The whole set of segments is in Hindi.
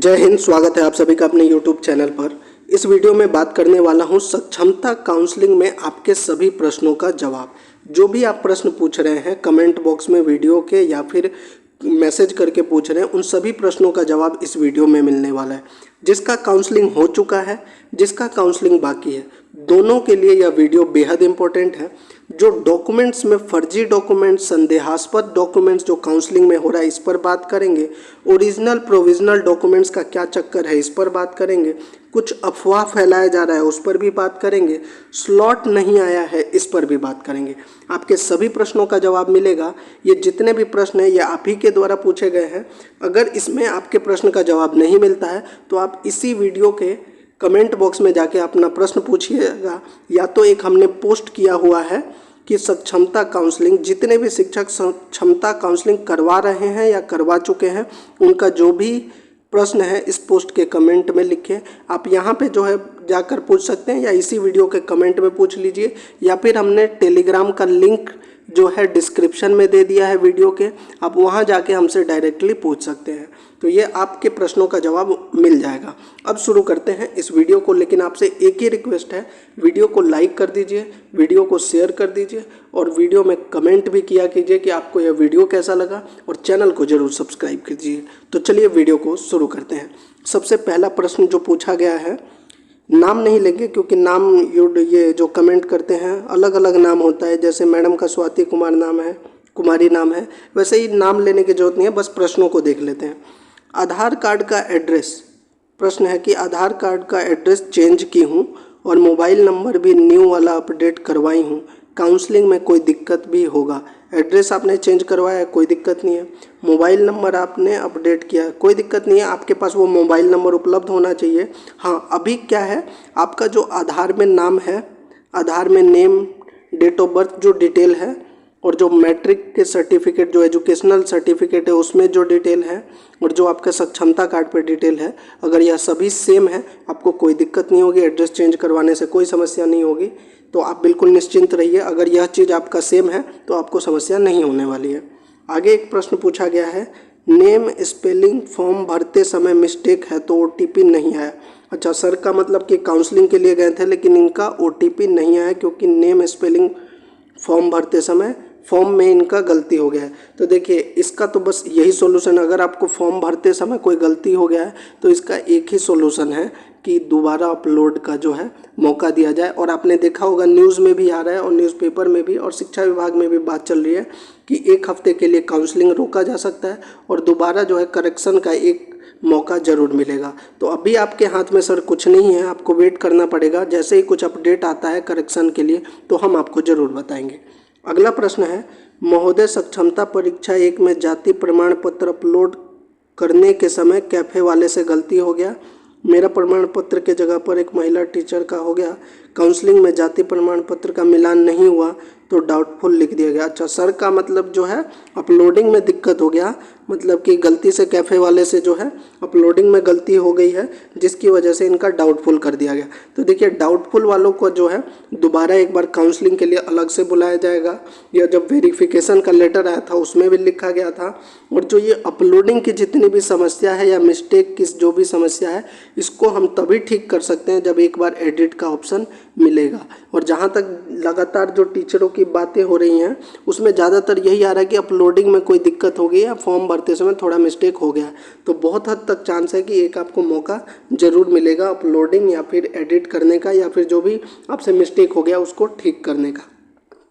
जय हिंद। स्वागत है आप सभी का अपने YouTube चैनल पर। इस वीडियो में बात करने वाला हूं सक्षमता काउंसलिंग में आपके सभी प्रश्नों का जवाब। जो भी आप प्रश्न पूछ रहे हैं कमेंट बॉक्स में वीडियो के या फिर मैसेज करके पूछ रहे हैं, उन सभी प्रश्नों का जवाब इस वीडियो में मिलने वाला है। जिसका काउंसलिंग हो चुका है, जिसका काउंसलिंग बाकी है, दोनों के लिए यह वीडियो बेहद इंपॉर्टेंट है। जो डॉक्यूमेंट्स में फर्जी डॉक्यूमेंट्स, संदेहास्पद डॉक्यूमेंट्स जो काउंसलिंग में हो रहा है, इस पर बात करेंगे। ओरिजिनल प्रोविजनल डॉक्यूमेंट्स का क्या चक्कर है, इस पर बात करेंगे। कुछ अफवाह फैलाया जा रहा है, उस पर भी बात करेंगे। स्लॉट नहीं आया है, इस पर भी बात करेंगे। आपके सभी प्रश्नों का जवाब मिलेगा। ये जितने भी प्रश्न हैं ये आप ही के द्वारा पूछे गए हैं। अगर इसमें आपके प्रश्न का जवाब नहीं मिलता है तो आप इसी वीडियो के कमेंट बॉक्स में जाके अपना प्रश्न पूछिएगा, या तो एक हमने पोस्ट किया हुआ है कि सक्षमता काउंसलिंग, जितने भी शिक्षक क्षमता काउंसलिंग करवा रहे हैं या करवा चुके हैं, उनका जो भी प्रश्न है इस पोस्ट के कमेंट में लिखें। आप यहाँ पे जो है जाकर पूछ सकते हैं, या इसी वीडियो के कमेंट में पूछ लीजिए, या फिर हमने टेलीग्राम का लिंक जो है डिस्क्रिप्शन में दे दिया है वीडियो के, आप वहाँ जाके हमसे डायरेक्टली पूछ सकते हैं। तो ये आपके प्रश्नों का जवाब मिल जाएगा। अब शुरू करते हैं इस वीडियो को, लेकिन आपसे एक ही रिक्वेस्ट है, वीडियो को लाइक कर दीजिए, वीडियो को शेयर कर दीजिए और वीडियो में कमेंट भी किया कीजिए कि आपको यह वीडियो कैसा लगा, और चैनल को ज़रूर सब्सक्राइब कीजिए। तो चलिए वीडियो को शुरू करते हैं। सबसे पहला प्रश्न जो पूछा गया है, नाम नहीं लेंगे क्योंकि नाम ये जो कमेंट करते हैं अलग अलग नाम होता है। जैसे मैडम का स्वाति कुमार नाम है, कुमारी नाम है, वैसे ही नाम लेने की जरूरत नहीं है, बस प्रश्नों को देख लेते हैं। आधार कार्ड का एड्रेस, प्रश्न है कि आधार कार्ड का एड्रेस चेंज की हूँ और मोबाइल नंबर भी न्यू वाला अपडेट करवाई हूँ, काउंसलिंग में कोई दिक्कत भी होगा? एड्रेस आपने चेंज करवाया है, कोई दिक्कत नहीं है। मोबाइल नंबर आपने अपडेट किया, कोई दिक्कत नहीं है। आपके पास वो मोबाइल नंबर उपलब्ध होना चाहिए। हाँ, अभी क्या है, आपका जो आधार में नाम है, आधार में नेम, डेट ऑफ बर्थ जो डिटेल है, और जो मैट्रिक के सर्टिफिकेट, जो एजुकेशनल सर्टिफिकेट है उसमें जो डिटेल है, और जो आपका सक्षमता कार्ड पर डिटेल है, अगर यह सभी सेम है आपको कोई दिक्कत नहीं होगी। एड्रेस चेंज करवाने से कोई समस्या नहीं होगी, तो आप बिल्कुल निश्चिंत रहिए। अगर यह चीज़ आपका सेम है तो आपको समस्या नहीं होने वाली है। आगे एक प्रश्न पूछा गया है, नेम स्पेलिंग फॉर्म भरते समय मिस्टेक है तो OTP नहीं आया। अच्छा सर, का मतलब कि काउंसलिंग के लिए गए थे लेकिन इनका OTP नहीं आया क्योंकि नेम स्पेलिंग फॉर्म भरते समय फॉर्म में इनका गलती हो गया है। तो देखिए, इसका तो बस यही सॉल्यूशन, अगर आपको फॉर्म भरते समय कोई गलती हो गया है तो इसका एक ही सॉल्यूशन है कि दोबारा अपलोड का जो है मौका दिया जाए। और आपने देखा होगा न्यूज़ में भी आ रहा है और न्यूज़पेपर में भी और शिक्षा विभाग में भी बात चल रही है कि 1 हफ्ते के लिए काउंसलिंग रोका जा सकता है और दोबारा जो है करेक्शन का एक मौका ज़रूर मिलेगा। तो अभी आपके हाथ में सर कुछ नहीं है, आपको वेट करना पड़ेगा। जैसे ही कुछ अपडेट आता है करेक्शन के लिए तो हम आपको ज़रूर बताएंगे। अगला प्रश्न है, महोदय सक्षमता परीक्षा 1 में जाति प्रमाण पत्र अपलोड करने के समय कैफे वाले से गलती हो गया। मेरा प्रमाण पत्र के जगह पर एक महिला टीचर का हो गया। काउंसलिंग में जाति प्रमाण पत्र का मिलान नहीं हुआ तो डाउटफुल लिख दिया गया। अच्छा सर, का मतलब जो है अपलोडिंग में दिक्कत हो गया, मतलब कि गलती से कैफ़े वाले से जो है अपलोडिंग में गलती हो गई है, जिसकी वजह से इनका डाउटफुल कर दिया गया। तो देखिए, डाउटफुल वालों को जो है दोबारा एक बार काउंसलिंग के लिए अलग से बुलाया जाएगा। या जब वेरिफिकेशन का लेटर आया था उसमें भी लिखा गया था। और जो ये अपलोडिंग की जितनी भी समस्या है या मिस्टेक की जो भी समस्या है, इसको हम तभी ठीक कर सकते हैं जब एक बार एडिट का ऑप्शन मिलेगा। और जहाँ तक लगातार जो टीचरों की बातें हो रही हैं उसमें ज़्यादातर यही आ रहा है कि अपलोडिंग में कोई दिक्कत हो गई या फॉर्म भरते समय थोड़ा मिस्टेक हो गया है। तो बहुत हद तक चांस है कि एक आपको मौका ज़रूर मिलेगा अपलोडिंग या फिर एडिट करने का, या फिर जो भी आपसे मिस्टेक हो गया उसको ठीक करने का।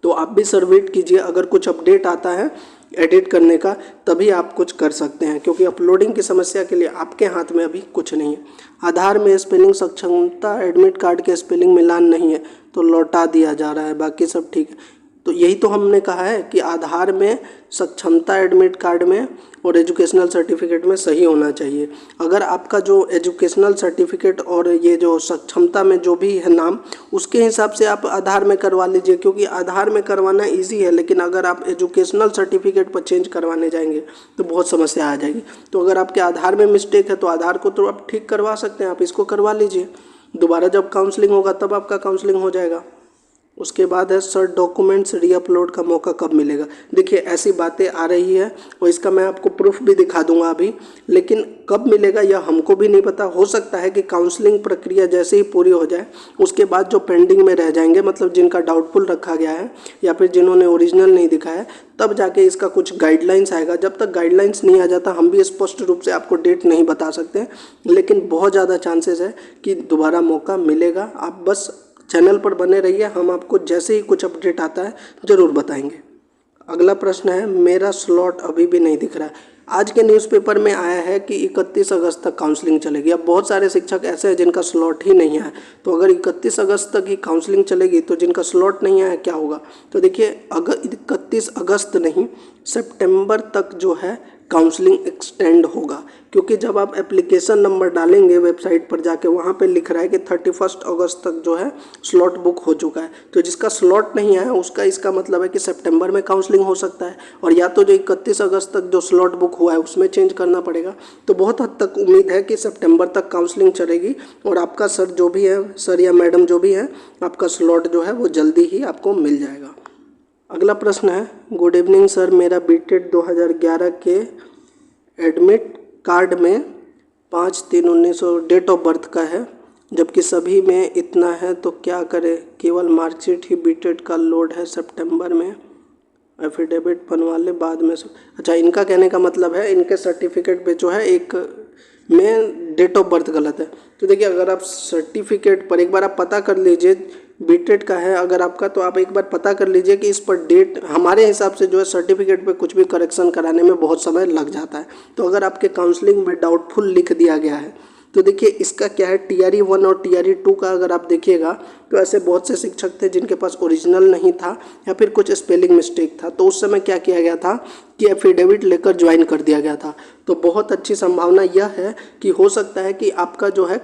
तो आप भी सर वेट कीजिए, अगर कुछ अपडेट आता है एडिट करने का तभी आप कुछ कर सकते हैं, क्योंकि अपलोडिंग की समस्या के लिए आपके हाथ में अभी कुछ नहीं है। आधार में स्पेलिंग सक्षमता एडमिट कार्ड के स्पेलिंग मिलान नहीं है तो लौटा दिया जा रहा है, बाकी सब ठीक है। तो यही तो हमने कहा है कि आधार में सक्षमता एडमिट कार्ड में और एजुकेशनल सर्टिफिकेट में सही होना चाहिए। अगर आपका जो एजुकेशनल सर्टिफिकेट और ये जो सक्षमता में जो भी है नाम, उसके हिसाब से आप आधार में करवा लीजिए, क्योंकि आधार में करवाना इजी है। लेकिन अगर आप एजुकेशनल सर्टिफिकेट पर चेंज करवाने जाएंगे तो बहुत समस्या आ जाएगी। तो अगर आपके आधार में मिस्टेक है तो आधार को तो आप ठीक करवा सकते हैं, आप इसको करवा लीजिए। दोबारा जब काउंसलिंग होगा तब आपका काउंसलिंग हो जाएगा। उसके बाद है सर डॉक्यूमेंट्स रीअपलोड का मौका कब मिलेगा। देखिए ऐसी बातें आ रही है और इसका मैं आपको प्रूफ भी दिखा दूंगा अभी, लेकिन कब मिलेगा यह हमको भी नहीं पता। हो सकता है कि काउंसलिंग प्रक्रिया जैसे ही पूरी हो जाए उसके बाद जो पेंडिंग में रह जाएंगे, मतलब जिनका डाउटफुल रखा गया है या फिर जिन्होंने ओरिजिनल नहीं दिखाया है, तब जाके इसका कुछ गाइडलाइंस आएगा। जब तक गाइडलाइंस नहीं आ जाता हम भी स्पष्ट रूप से आपको डेट नहीं बता सकते, लेकिन बहुत ज़्यादा चांसेस है कि दोबारा मौका मिलेगा। आप बस चैनल पर बने रहिए, हम आपको जैसे ही कुछ अपडेट आता है ज़रूर बताएंगे। अगला प्रश्न है मेरा स्लॉट अभी भी नहीं दिख रहा है। आज के न्यूज़पेपर में आया है कि 31 अगस्त तक काउंसलिंग चलेगी। अब बहुत सारे शिक्षक ऐसे हैं जिनका स्लॉट ही नहीं आया, तो अगर 31 अगस्त तक ही काउंसलिंग चलेगी तो जिनका स्लॉट नहीं आया क्या होगा। तो देखिए अगर 31 अगस्त नहीं, सितंबर तक जो है काउंसलिंग एक्सटेंड होगा, क्योंकि जब आप एप्लीकेशन नंबर डालेंगे वेबसाइट पर जाके वहाँ पे लिख रहा है कि 31 अगस्त तक जो है स्लॉट बुक हो चुका है। तो जिसका स्लॉट नहीं आया उसका इसका मतलब है कि सितंबर में काउंसलिंग हो सकता है, और या तो जो 31 अगस्त तक जो स्लॉट बुक हुआ है उसमें चेंज करना पड़ेगा। तो बहुत हद तक उम्मीद है कि सितंबर तक काउंसलिंग चलेगी और आपका सर जो भी है, सर या मैडम जो भी है, आपका स्लॉट जो है वो जल्दी ही आपको मिल जाएगा। अगला प्रश्न है गुड इवनिंग सर, मेरा बीटेड 2011 के एडमिट कार्ड में 5/3/1900 डेट ऑफ बर्थ का है, जबकि सभी में इतना है, तो क्या करें। केवल मार्कशीट ही बीटेड का लोड है, सितंबर में एफिडेविट बनवा ले बाद में। अच्छा, इनका कहने का मतलब है इनके सर्टिफिकेट पे जो है एक में डेट ऑफ बर्थ गलत है। तो देखिए अगर आप सर्टिफिकेट पर एक बार आप पता कर लीजिए, बीटेड का है अगर आपका, तो आप एक बार पता कर लीजिए कि इस पर डेट, हमारे हिसाब से जो है सर्टिफिकेट पे कुछ भी करेक्शन कराने में बहुत समय लग जाता है। तो अगर आपके काउंसलिंग में डाउटफुल लिख दिया गया है तो देखिए इसका क्या है, TRE 1 और TRE 2 का अगर आप देखिएगा तो ऐसे बहुत से शिक्षक थे जिनके पास ओरिजिनल नहीं था या फिर कुछ स्पेलिंग मिस्टेक था, तो उस समय क्या किया गया था कि एफिडेविट लेकर ज्वाइन कर दिया गया था। तो बहुत अच्छी संभावना यह है कि हो सकता है कि आपका जो है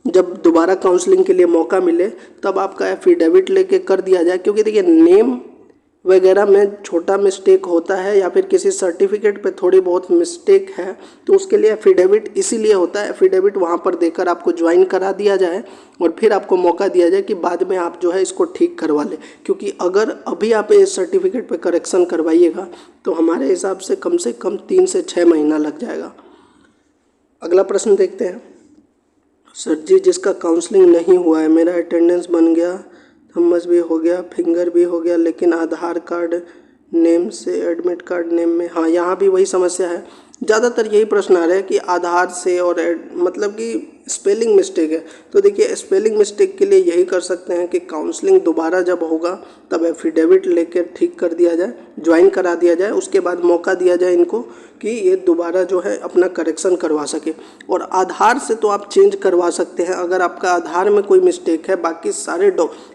जब दोबारा काउंसलिंग के लिए मौका मिले तब आपका एफिडेविट लेके कर दिया जाए, क्योंकि देखिए नेम वगैरह में छोटा मिस्टेक होता है या फिर किसी सर्टिफिकेट पे थोड़ी बहुत मिस्टेक है, तो उसके लिए एफिडेविट इसीलिए होता है। एफिडेविट वहाँ पर देकर आपको ज्वाइन करा दिया जाए और फिर आपको मौका दिया जाए कि बाद में आप जो है इसको ठीक करवा लें, क्योंकि अगर अभी आप इस सर्टिफिकेट पे करेक्शन करवाइएगा तो हमारे हिसाब से कम 3 से 6 महीना लग जाएगा। अगला प्रश्न देखते हैं। सर जी, जिसका काउंसलिंग नहीं हुआ है, मेरा अटेंडेंस बन गया, थम्स भी हो गया, फिंगर भी हो गया, लेकिन आधार कार्ड नेम से एडमिट कार्ड नेम में, हाँ यहाँ भी वही समस्या है। ज़्यादातर यही प्रश्न आ रहा है कि आधार से और मतलब कि स्पेलिंग मिस्टेक है। तो देखिए स्पेलिंग मिस्टेक के लिए यही कर सकते हैं कि काउंसलिंग दोबारा जब होगा तब एफिडेविट लेकर ठीक कर दिया जाए, ज्वाइन करा दिया जाए, उसके बाद मौका दिया जाए इनको कि ये दोबारा जो है अपना करेक्शन करवा सके। और आधार से तो आप चेंज करवा सकते हैं अगर आपका आधार में कोई मिस्टेक है, बाकी सारे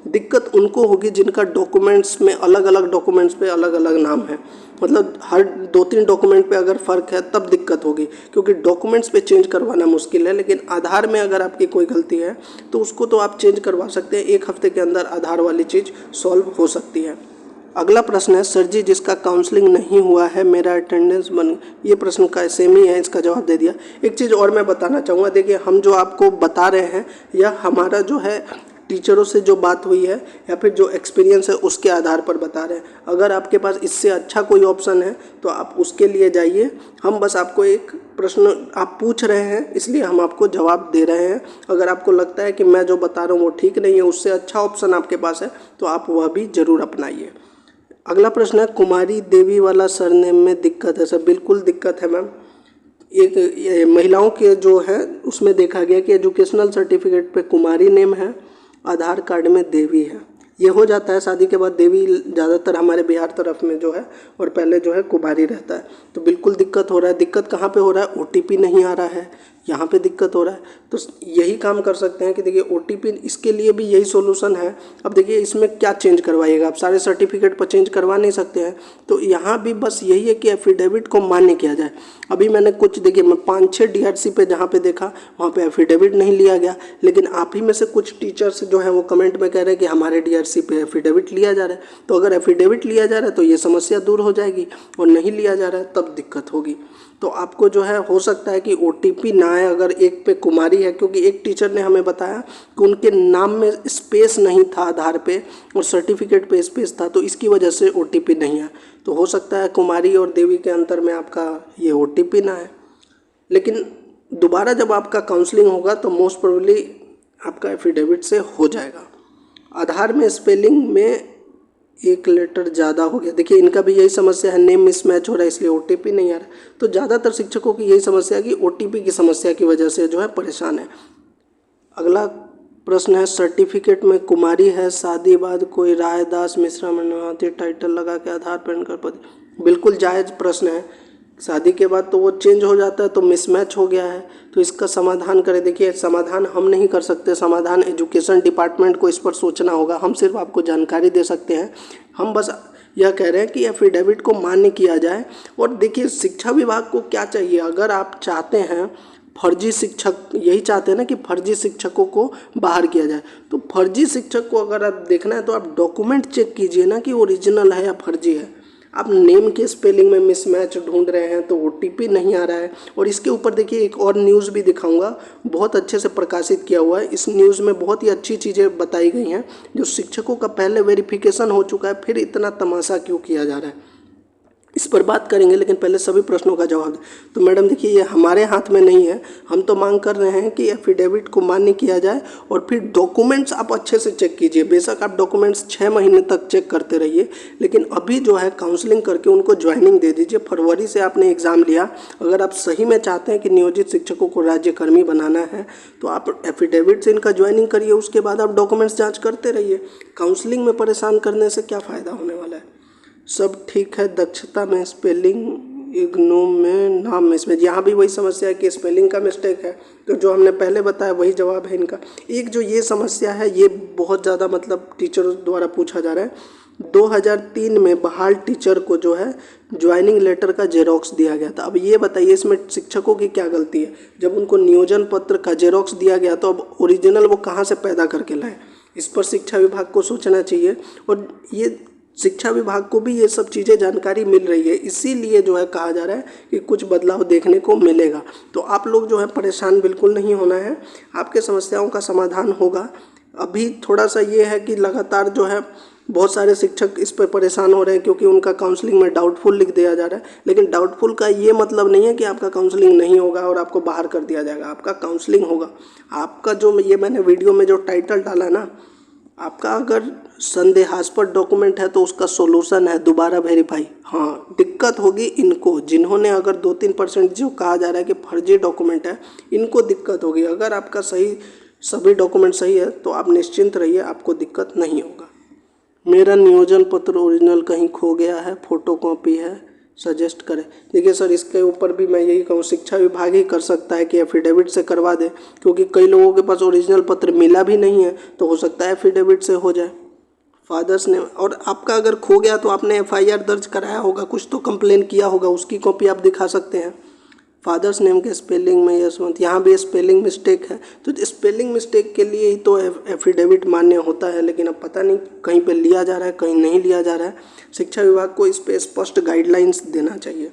दिक्कत उनको होगी जिनका डॉक्यूमेंट्स में अलग अलग डॉक्यूमेंट्स पे अलग अलग नाम है, मतलब हर 2-3 डॉक्यूमेंट पे अगर फ़र्क है तब दिक्कत होगी, क्योंकि डॉक्यूमेंट्स पे चेंज करवाना मुश्किल है। लेकिन आधार में अगर आपकी कोई गलती है तो उसको तो आप चेंज करवा सकते हैं, 1 हफ्ते के अंदर आधार वाली चीज़ सॉल्व हो सकती है। अगला प्रश्न है सर जी, जिसका काउंसलिंग नहीं हुआ है, मेरा अटेंडेंस बन, ये प्रश्न का सेम ही है, इसका जवाब दे दिया। एक चीज़ और मैं बताना चाहूँगा, देखिए हम जो आपको बता रहे हैं यह हमारा जो है टीचरों से जो बात हुई है या फिर जो एक्सपीरियंस है उसके आधार पर बता रहे हैं। अगर आपके पास इससे अच्छा कोई ऑप्शन है तो आप उसके लिए जाइए। हम बस आपको एक प्रश्न आप पूछ रहे हैं इसलिए हम आपको जवाब दे रहे हैं। अगर आपको लगता है कि मैं जो बता रहा हूँ वो ठीक नहीं है, उससे अच्छा ऑप्शन आपके पास है, तो आप वह भी ज़रूर अपनाइए। अगला प्रश्न है कुमारी देवी वाला सरनेम में दिक्कत है। सर बिल्कुल दिक्कत है मैम। एक महिलाओं के जो है उसमें देखा गया कि एजुकेशनल सर्टिफिकेट पे कुमारी नेम है, आधार कार्ड में देवी है। ये हो जाता है, शादी के बाद देवी ज़्यादातर हमारे बिहार तरफ में जो है और पहले जो है कुमारी रहता है। तो बिल्कुल दिक्कत हो रहा है। दिक्कत कहाँ पे हो रहा है, OTP नहीं आ रहा है, यहाँ पे दिक्कत हो रहा है। तो यही काम कर सकते हैं कि देखिए OTP, इसके लिए भी यही सॉल्यूशन है। अब देखिए इसमें क्या चेंज करवाइएगा, आप सारे सर्टिफिकेट पर चेंज करवा नहीं सकते हैं, तो यहाँ भी बस यही है कि एफिडेविट को मान्य किया जाए। अभी मैंने कुछ देखिए मैं 5-6 DRC पे जहाँ पे देखा वहाँ पे एफिडेविट नहीं लिया गया, लेकिन आप ही में से कुछ टीचर्स जो हैं वो कमेंट में कह रहे हैं कि हमारे DRC पे एफिडेविट लिया जा रहा है। तो अगर एफिडेविट लिया जा रहा है तो ये समस्या दूर हो जाएगी, और नहीं लिया जा रहा है तब दिक्कत होगी। तो आपको जो है हो सकता है कि OTP ना आए अगर एक पे कुमारी है, क्योंकि एक टीचर ने हमें बताया कि उनके नाम में स्पेस नहीं था आधार पे और सर्टिफिकेट पे स्पेस था, तो इसकी वजह से OTP नहीं आया। तो हो सकता है कुमारी और देवी के अंतर में आपका ये OTP ना आए। लेकिन दोबारा जब आपका काउंसलिंग होगा तो मोस्ट प्रोबेबली आपका एफिडेविट से हो जाएगा। आधार में स्पेलिंग में एक लेटर ज़्यादा हो गया, देखिए इनका भी यही समस्या है, नेम मिसमैच हो रहा है इसलिए OTP नहीं आ रहा। तो ज़्यादातर शिक्षकों की यही समस्या है कि OTP की समस्या की वजह से जो है परेशान है। अगला प्रश्न है, सर्टिफिकेट में कुमारी है, शादी बाद कोई राय दास मिश्रा मनवाती टाइटल लगा के आधार पैन कार्ड पर। बिल्कुल जायज़ प्रश्न है। शादी के बाद तो वो चेंज हो जाता है, तो मिसमैच हो गया है, तो इसका समाधान करें। देखिए समाधान हम नहीं कर सकते, समाधान एजुकेशन डिपार्टमेंट को इस पर सोचना होगा, हम सिर्फ आपको जानकारी दे सकते हैं। हम बस यह कह रहे हैं कि एफिडेविट को मान्य किया जाए। और देखिए शिक्षा विभाग को क्या चाहिए, अगर आप चाहते हैं फर्जी शिक्षक, यही चाहते हैं ना कि फर्जी शिक्षकों को बाहर किया जाए, तो फर्जी शिक्षक को अगर आप देखना है तो आप डॉक्यूमेंट चेक कीजिए ना कि ओरिजिनल है या फर्जी है। आप नेम के स्पेलिंग में मिसमैच ढूंढ रहे हैं तो OTP नहीं आ रहा है। और इसके ऊपर देखिए एक और न्यूज़ भी दिखाऊंगा, बहुत अच्छे से प्रकाशित किया हुआ है। इस न्यूज़ में बहुत ही अच्छी चीज़ें बताई गई हैं, जो शिक्षकों का पहले वेरिफिकेशन हो चुका है, फिर इतना तमाशा क्यों किया जा रहा है, इस पर बात करेंगे। लेकिन पहले सभी प्रश्नों का जवाब दें। तो मैडम देखिए ये हमारे हाथ में नहीं है, हम तो मांग कर रहे हैं कि एफिडेविट को मान्य किया जाए और फिर डॉक्यूमेंट्स आप अच्छे से चेक कीजिए। बेशक आप डॉक्यूमेंट्स 6 महीने तक चेक करते रहिए, लेकिन अभी जो है काउंसलिंग करके उनको ज्वाइनिंग दे दीजिए। फरवरी से आपने एग्ज़ाम लिया, अगर आप सही में चाहते हैं कि नियोजित शिक्षकों को राज्यकर्मी बनाना है तो आप एफिडेविट से इनका ज्वाइनिंग करिए, उसके बाद आप डॉक्यूमेंट्स जाँच करते रहिए। काउंसलिंग में परेशान करने से क्या फ़ायदा होने वाला है। सब ठीक है, दक्षता में स्पेलिंग, इग्नू में नाम मिसमैच, यहाँ भी वही समस्या है कि स्पेलिंग का मिस्टेक है, तो जो हमने पहले बताया वही जवाब है इनका। एक जो ये समस्या है ये बहुत ज़्यादा मतलब टीचरों द्वारा पूछा जा रहा है। 2003 में बहाल टीचर को जो है ज्वाइनिंग लेटर का जेरोक्स दिया गया था। अब ये बताइए इसमें शिक्षकों की क्या गलती है, जब उनको नियोजन पत्र का जेरोक्स दिया गया तो अब ओरिजिनल वो कहाँ से पैदा करके लाए, इस पर शिक्षा विभाग को सोचना चाहिए। और ये शिक्षा विभाग को भी ये सब चीज़ें जानकारी मिल रही है, इसीलिए जो है कहा जा रहा है कि कुछ बदलाव देखने को मिलेगा। तो आप लोग जो है परेशान बिल्कुल नहीं होना है, आपके समस्याओं का समाधान होगा। अभी थोड़ा सा ये है कि लगातार जो है बहुत सारे शिक्षक इस पर परेशान हो रहे हैं क्योंकि उनका काउंसलिंग में डाउटफुल लिख दिया जा रहा है। लेकिन डाउटफुल का ये मतलब नहीं है कि आपका काउंसलिंग नहीं होगा और आपको बाहर कर दिया जाएगा, आपका काउंसलिंग होगा। आपका जो ये मैंने वीडियो में जो टाइटल डाला ना, आपका अगर संदेहास्पद डॉक्यूमेंट है तो उसका सॉल्यूशन है दोबारा वेरीफाई। हाँ, दिक्कत होगी इनको जिन्होंने अगर 2-3% जो कहा जा रहा है कि फर्जी डॉक्यूमेंट है, इनको दिक्कत होगी। अगर आपका सही सभी डॉक्यूमेंट सही है तो आप निश्चिंत रहिए, आपको दिक्कत नहीं होगा। मेरा नियोजन पत्र ओरिजिनल कहीं खो गया है, फोटोकॉपी है, सजेस्ट करें। देखिए सर इसके ऊपर भी मैं यही कहूँ, शिक्षा विभाग ही कर सकता है कि एफिडेविट से करवा दे, क्योंकि कई लोगों के पास ओरिजिनल पत्र मिला भी नहीं है, तो हो सकता है एफिडेविट से हो जाए। फादर्स ने, और आपका अगर खो गया तो आपने FIR दर्ज कराया होगा, कुछ तो कंप्लेन किया होगा, उसकी कॉपी आप दिखा सकते हैं। फादर्स नेम के स्पेलिंग में यशवंत, यहाँ भी स्पेलिंग मिस्टेक है, तो स्पेलिंग मिस्टेक के लिए ही तो एफिडेविट मान्य होता है। लेकिन अब पता नहीं कहीं पे लिया जा रहा है, कहीं नहीं लिया जा रहा है। शिक्षा विभाग को इस पर स्पष्ट गाइडलाइंस देना चाहिए।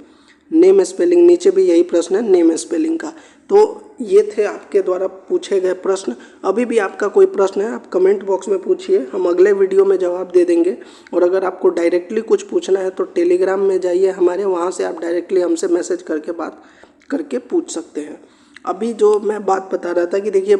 नेम स्पेलिंग, नीचे भी यही प्रश्न है नेम स्पेलिंग का। तो ये थे आपके द्वारा पूछे गए प्रश्न। अभी भी आपका कोई प्रश्न है आप कमेंट बॉक्स में पूछिए, हम अगले वीडियो में जवाब दे देंगे। और अगर आपको डायरेक्टली कुछ पूछना है तो टेलीग्राम में जाइए हमारे, वहाँ से आप डायरेक्टली हमसे मैसेज करके बात करके पूछ सकते हैं। अभी जो मैं बात बता रहा था कि देखिए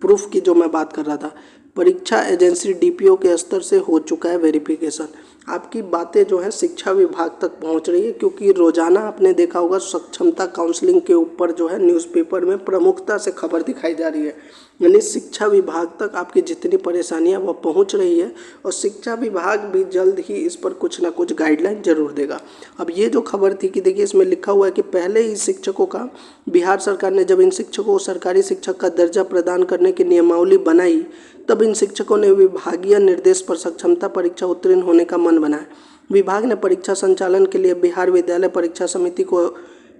प्रूफ की जो मैं बात कर रहा था, परीक्षा एजेंसी DPO के स्तर से हो चुका है वेरिफिकेशन। आपकी बातें जो है शिक्षा विभाग तक पहुंच रही है, क्योंकि रोज़ाना आपने देखा होगा सक्षमता काउंसलिंग के ऊपर जो है न्यूज़पेपर में प्रमुखता से खबर दिखाई जा रही है। यानी शिक्षा विभाग तक आपकी जितनी परेशानियां वो पहुंच रही है, और शिक्षा विभाग भी जल्द ही इस पर कुछ ना कुछ गाइडलाइन जरूर देगा। अब ये जो खबर थी कि देखिए इसमें लिखा हुआ है कि पहले ही शिक्षकों का, बिहार सरकार ने जब इन शिक्षकों को सरकारी शिक्षक का दर्जा प्रदान करने की नियमावली बनाई, तब इन शिक्षकों ने विभागीय निर्देश पर सक्षमता परीक्षा उत्तीर्ण होने का मन बनाया। विभाग ने परीक्षा संचालन के लिए बिहार विद्यालय परीक्षा समिति को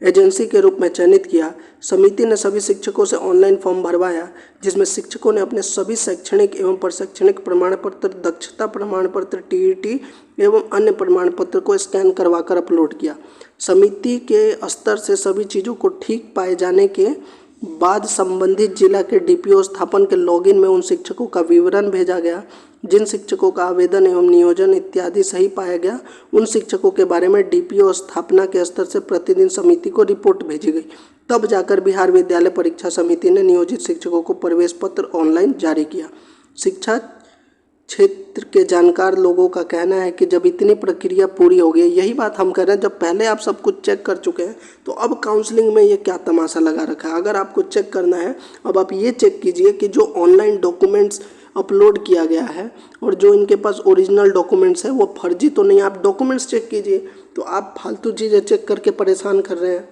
एजेंसी के रूप में चयनित किया। समिति ने सभी शिक्षकों से ऑनलाइन फॉर्म भरवाया, जिसमें शिक्षकों ने अपने सभी शैक्षणिक एवं प्रशैक्षणिक प्रमाण पत्र, दक्षता प्रमाण पत्र, TET एवं अन्य प्रमाण पत्र को स्कैन करवाकर अपलोड किया। समिति के स्तर से सभी चीज़ों को ठीक पाए जाने के बाद संबंधित जिला के डीपीओ स्थापन के लॉगिन में उन शिक्षकों का विवरण भेजा गया जिन शिक्षकों का आवेदन एवं नियोजन इत्यादि सही पाया गया। उन शिक्षकों के बारे में डीपीओ स्थापना के स्तर से प्रतिदिन समिति को रिपोर्ट भेजी गई। तब जाकर बिहार विद्यालय परीक्षा समिति ने नियोजित शिक्षकों को प्रवेश पत्र ऑनलाइन जारी किया। शिक्षा क्षेत्र के जानकार लोगों का कहना है कि जब इतनी प्रक्रिया पूरी हो गई, यही बात हम कह रहे हैं, जब पहले आप सब कुछ चेक कर चुके हैं तो अब काउंसलिंग में ये क्या तमाशा लगा रखा है। अगर आपको चेक करना है, अब आप ये चेक कीजिए कि जो ऑनलाइन डॉक्यूमेंट्स अपलोड किया गया है और जो इनके पास ओरिजिनल डॉक्यूमेंट्स है वो फर्जी तो नहीं। आप डॉक्यूमेंट्स चेक कीजिए, तो आप फालतू चीज़ें चेक करके परेशान कर रहे हैं।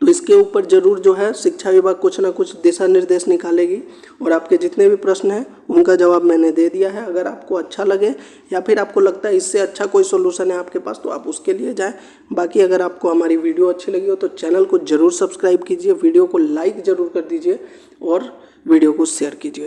तो इसके ऊपर ज़रूर जो है शिक्षा विभाग कुछ ना कुछ दिशा निर्देश निकालेगी और आपके जितने भी प्रश्न हैं उनका जवाब मैंने दे दिया है। अगर आपको अच्छा लगे या फिर आपको लगता है इससे अच्छा कोई सोल्यूशन है आपके पास तो आप उसके लिए जाएं। बाकी अगर आपको हमारी वीडियो अच्छी लगी हो तो चैनल को ज़रूर सब्सक्राइब कीजिए, वीडियो को लाइक ज़रूर कर दीजिए और वीडियो को शेयर कीजिए।